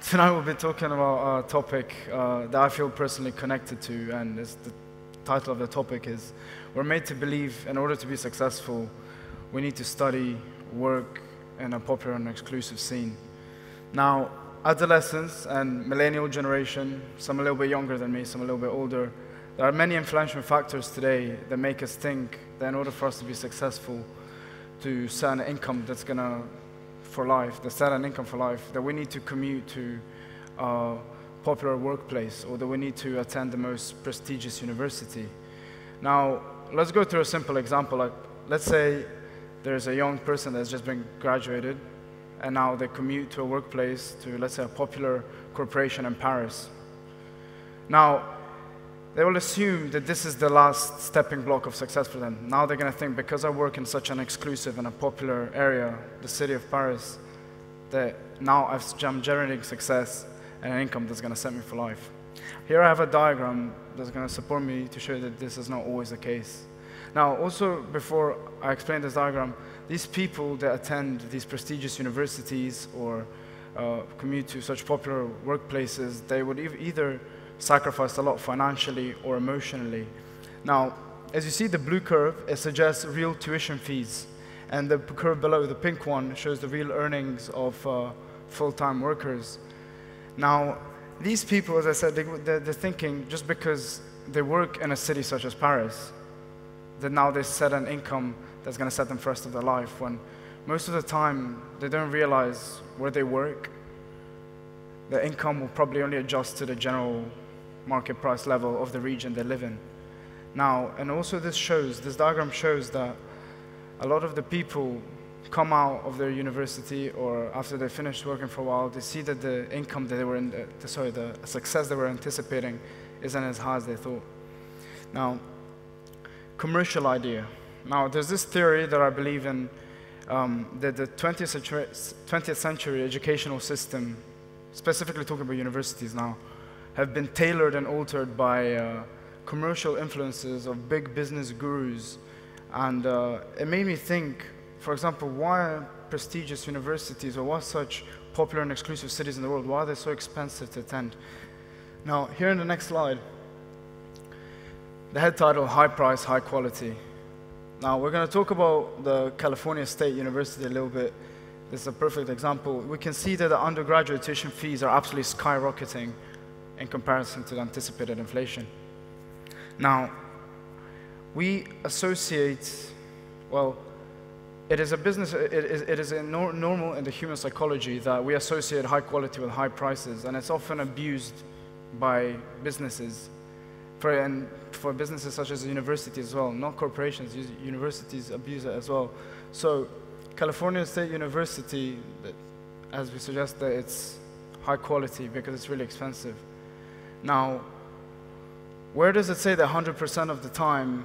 Tonight we'll be talking about a topic that I feel personally connected to, and the title of the topic is, we're made to believe in order to be successful, we need to study, work in a popular and exclusive scene. Now, adolescents and millennial generation, some a little bit younger than me, some a little bit older, there are many influential factors today that make us think that in order for us to be successful, to set an income that's gonna that we need to commute to a popular workplace, or that we need to attend the most prestigious university. Now, let's go through a simple example. Like, let's say there's a young person that's just been graduated, and now they commute to a workplace, to, let's say, a popular corporation in Paris. Now, they will assume that this is the last stepping block of success for them. Now they're going to think, because I work in such an exclusive and a popular area, the city of Paris, that now I'm generating success and an income that's going to set me for life. Here I have a diagram that's going to support me to show that this is not always the case. Now, also, before I explain this diagram, these people that attend these prestigious universities or commute to such popular workplaces, they would either sacrifice a lot financially or emotionally. Now, as you see the blue curve, it suggests real tuition fees. And the curve below, the pink one, shows the real earnings of full-time workers. Now, these people, as I said, they're thinking just because they work in a city such as Paris, that now they set an income that's going to set them for the rest of their life, when most of the time they don't realize where they work. The income will probably only adjust to the general market price level of the region they live in. Now, and also this diagram shows that a lot of the people come out of their university, or after they finish working for a while, they see that the income that they were the success they were anticipating isn't as high as they thought. Now, commercial idea. Now, there's this theory that I believe in, that the 20th century educational system, specifically talking about universities now, have been tailored and altered by commercial influences of big business gurus. And it made me think, for example, why are prestigious universities, or why such popular and exclusive cities in the world, why are they so expensive to attend? Now, here in the next slide, the head title, High Price, High Quality. Now, we're going to talk about the California State University a little bit. This is a perfect example. We can see that the undergraduate tuition fees are absolutely skyrocketing in comparison to the anticipated inflation. Now, we associate, well, it is normal in the human psychology that we associate high quality with high prices, and it's often abused by businesses, for businesses such as universities as well, not corporations, universities abuse it as well. So, California State University, as we suggest, that it's high quality because it's really expensive. Now, where does it say that 100% of the time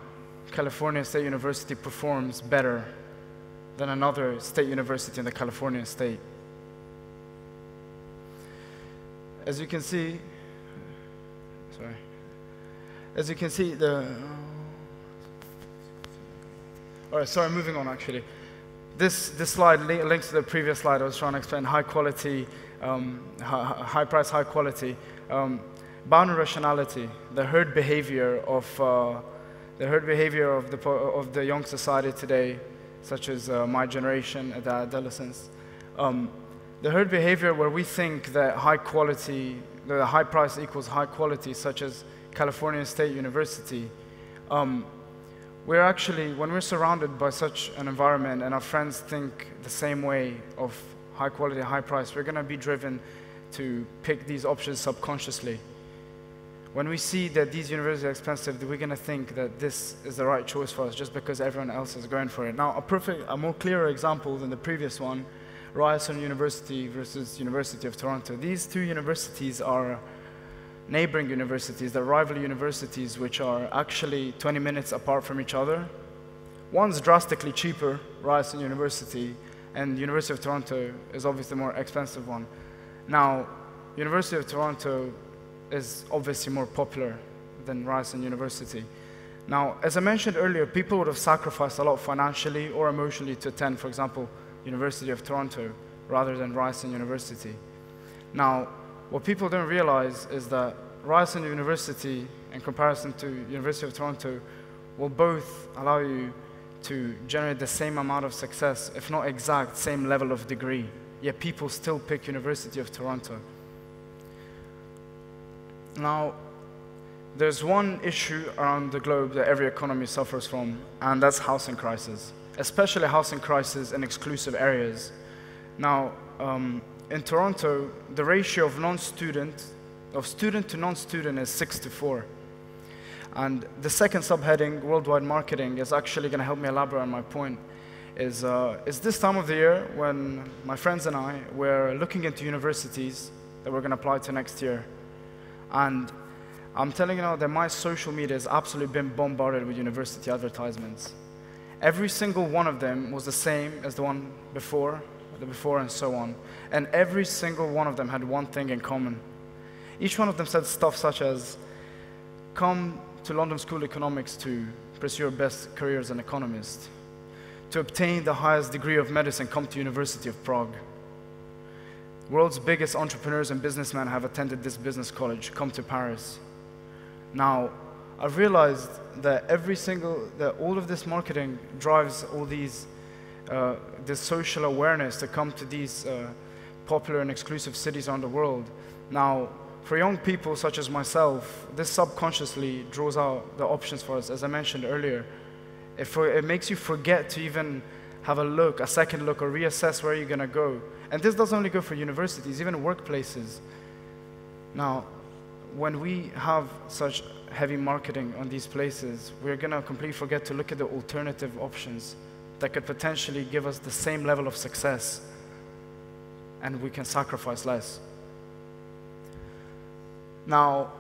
California State University performs better than another state university in the California state? As you can see, moving on actually. This slide links to the previous slide. I was trying to explain high quality, high price, high quality. Bound rationality, the herd behavior of the young society today, such as my generation, the adolescents. The herd behavior where we think that high quality, the high price equals high quality, such as California State University. We're actually, when we're surrounded by such an environment and our friends think the same way of high quality, high price, we're going to be driven to pick these options subconsciously. When we see that these universities are expensive, we're going to think that this is the right choice for us just because everyone else is going for it. Now, a more clearer example than the previous one, Ryerson University versus University of Toronto. These two universities are neighboring universities, they're rival universities, which are actually 20 minutes apart from each other. One's drastically cheaper, Ryerson University, and University of Toronto is obviously the more expensive one. Now, University of Toronto is obviously more popular than Ryerson University. Now, as I mentioned earlier, people would have sacrificed a lot financially or emotionally to attend, for example, University of Toronto rather than Ryerson University. Now, what people don't realize is that Ryerson University, in comparison to University of Toronto, will both allow you to generate the same amount of success, if not exact same level of degree, yet people still pick University of Toronto. Now, there's one issue around the globe that every economy suffers from, and that's housing crisis, especially housing crisis in exclusive areas. Now, in Toronto, the ratio of student to non-student is 6:4. And the second subheading, worldwide marketing, is actually going to help me elaborate on my point. Is this time of the year when my friends and I were looking into universities that we're going to apply to next year. And I'm telling you now that my social media has absolutely been bombarded with university advertisements. Every single one of them was the same as the one before, and so on. And every single one of them had one thing in common. Each one of them said stuff such as, come to London School of Economics to pursue your best career as an economist. To obtain the highest degree of medicine, come to University of Prague. World's biggest entrepreneurs and businessmen have attended this business college, come to Paris. Now, I've realized that all of this marketing drives all these, this social awareness to come to these popular and exclusive cities around the world. Now, for young people such as myself, this subconsciously draws out the options for us, as I mentioned earlier. It makes you forget to even have a second look, or reassess where you're going to go. And this doesn't only go for universities, even workplaces. Now, when we have such heavy marketing on these places, we're going to completely forget to look at the alternative options that could potentially give us the same level of success, and we can sacrifice less. Now,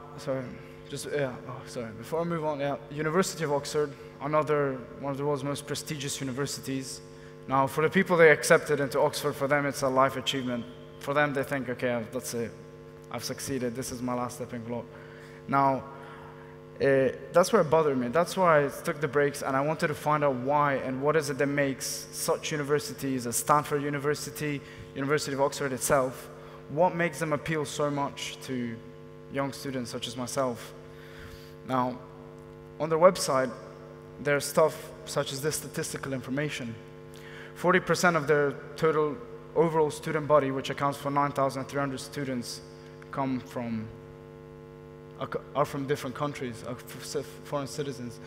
before I move on, University of Oxford, one of the world's most prestigious universities. Now, for the people they accepted into Oxford, for them it's a life achievement. For them, they think, okay, that's it. I've succeeded. This is my last stepping block. Now, that's where it bothered me. That's why I took the breaks, and I wanted to find out why and what is it that makes such universities as Stanford University, University of Oxford itself, what makes them appeal so much to young students such as myself. Now, on their website, there's stuff such as this statistical information. 40% of their total overall student body, which accounts for 9,300 students, are from different countries, foreign citizens.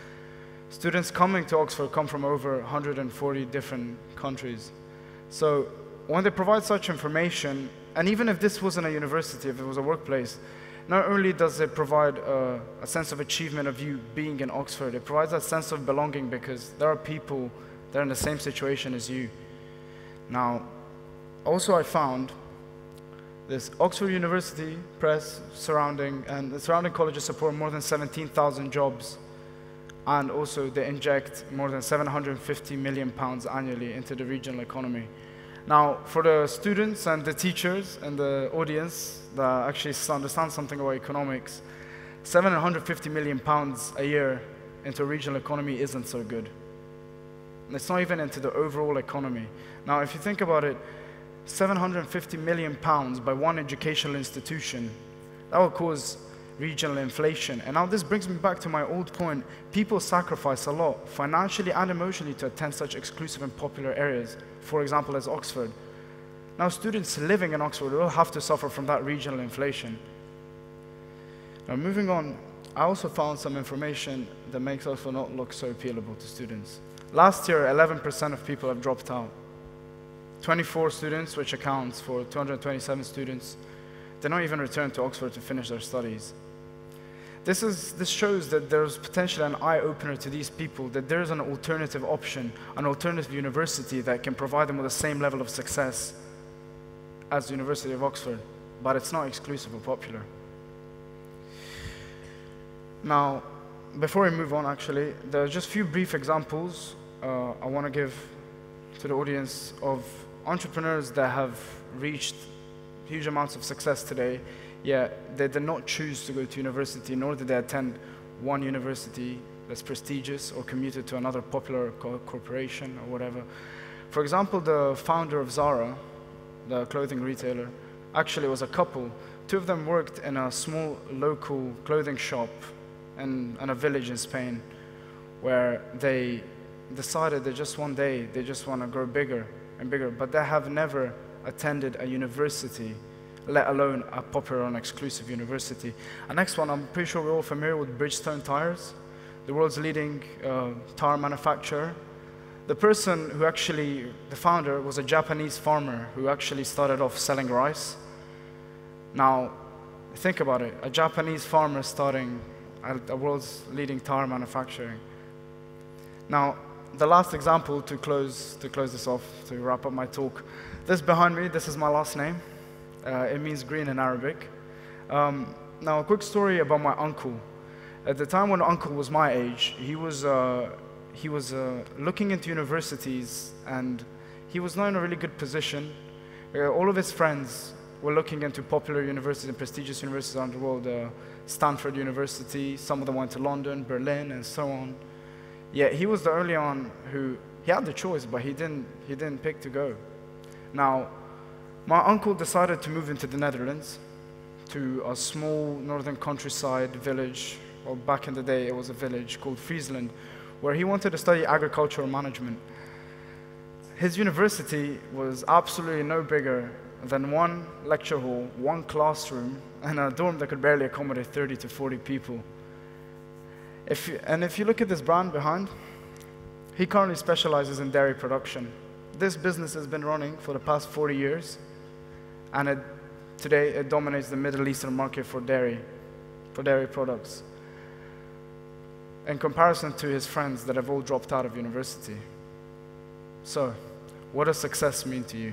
Students coming to Oxford come from over 140 different countries. So when they provide such information, and even if this wasn't a university, if it was a workplace, not only does it provide a sense of achievement of you being in Oxford, it provides that sense of belonging because there are people that are in the same situation as you. Now, also I found this Oxford University Press and the surrounding colleges support more than 17,000 jobs, and also they inject more than £750 million annually into the regional economy. Now, for the students and the teachers and the audience that actually understand something about economics, £750 million a year into a regional economy isn't so good. And it's not even into the overall economy. Now, if you think about it, £750 million by one educational institution, that will cause regional inflation. And now this brings me back to my old point. People sacrifice a lot, financially and emotionally, to attend such exclusive and popular areas, for example, as Oxford. Now, students living in Oxford will have to suffer from that regional inflation. Now, moving on, I also found some information that makes Oxford not look so appealable to students. Last year, 11% of people have dropped out. 24 students, which accounts for 227 students, did not even return to Oxford to finish their studies. This shows that there's potentially an eye-opener to these people, that there's an alternative option, an alternative university that can provide them with the same level of success as the University of Oxford, but it's not exclusive or popular. Now, before we move on, actually, there are just a few brief examples I want to give to the audience of entrepreneurs that have reached huge amounts of success today, yet they did not choose to go to university, nor did they attend one university that's prestigious or commuted to another popular corporation or whatever. For example, the founder of Zara, the clothing retailer, actually was a couple two of them worked in a small local clothing shop in a village in Spain, where they decided that just one day they just want to grow bigger and bigger, but they have never attended a university, let alone a popular and exclusive university. And next one, I'm pretty sure we're all familiar with Bridgestone tires, the world's leading tire manufacturer. The person who actually, the founder, was a Japanese farmer who actually started off selling rice. Now, think about it, a Japanese farmer starting a world's leading tire manufacturing. Now, the last example to close this off, to wrap up my talk, this behind me, this is my last name. It means green in Arabic. Now, a quick story about my uncle. At the time when uncle was my age, he was looking into universities, and he was not in a really good position. All of his friends were looking into popular universities and prestigious universities around the world, Stanford University, some of them went to London, Berlin, and so on. Yet he was the early on who, he had the choice, but he didn't pick to go. Now, my uncle decided to move into the Netherlands, to a small northern countryside village, well, back in the day it was a village called Friesland, where he wanted to study agricultural management. His university was absolutely no bigger than one lecture hall, one classroom, and a dorm that could barely accommodate 30 to 40 people. If you look at this brand behind, he currently specializes in dairy production. This business has been running for the past 40 years, and today it dominates the Middle Eastern market for dairy products, in comparison to his friends that have all dropped out of university. So, what does success mean to you?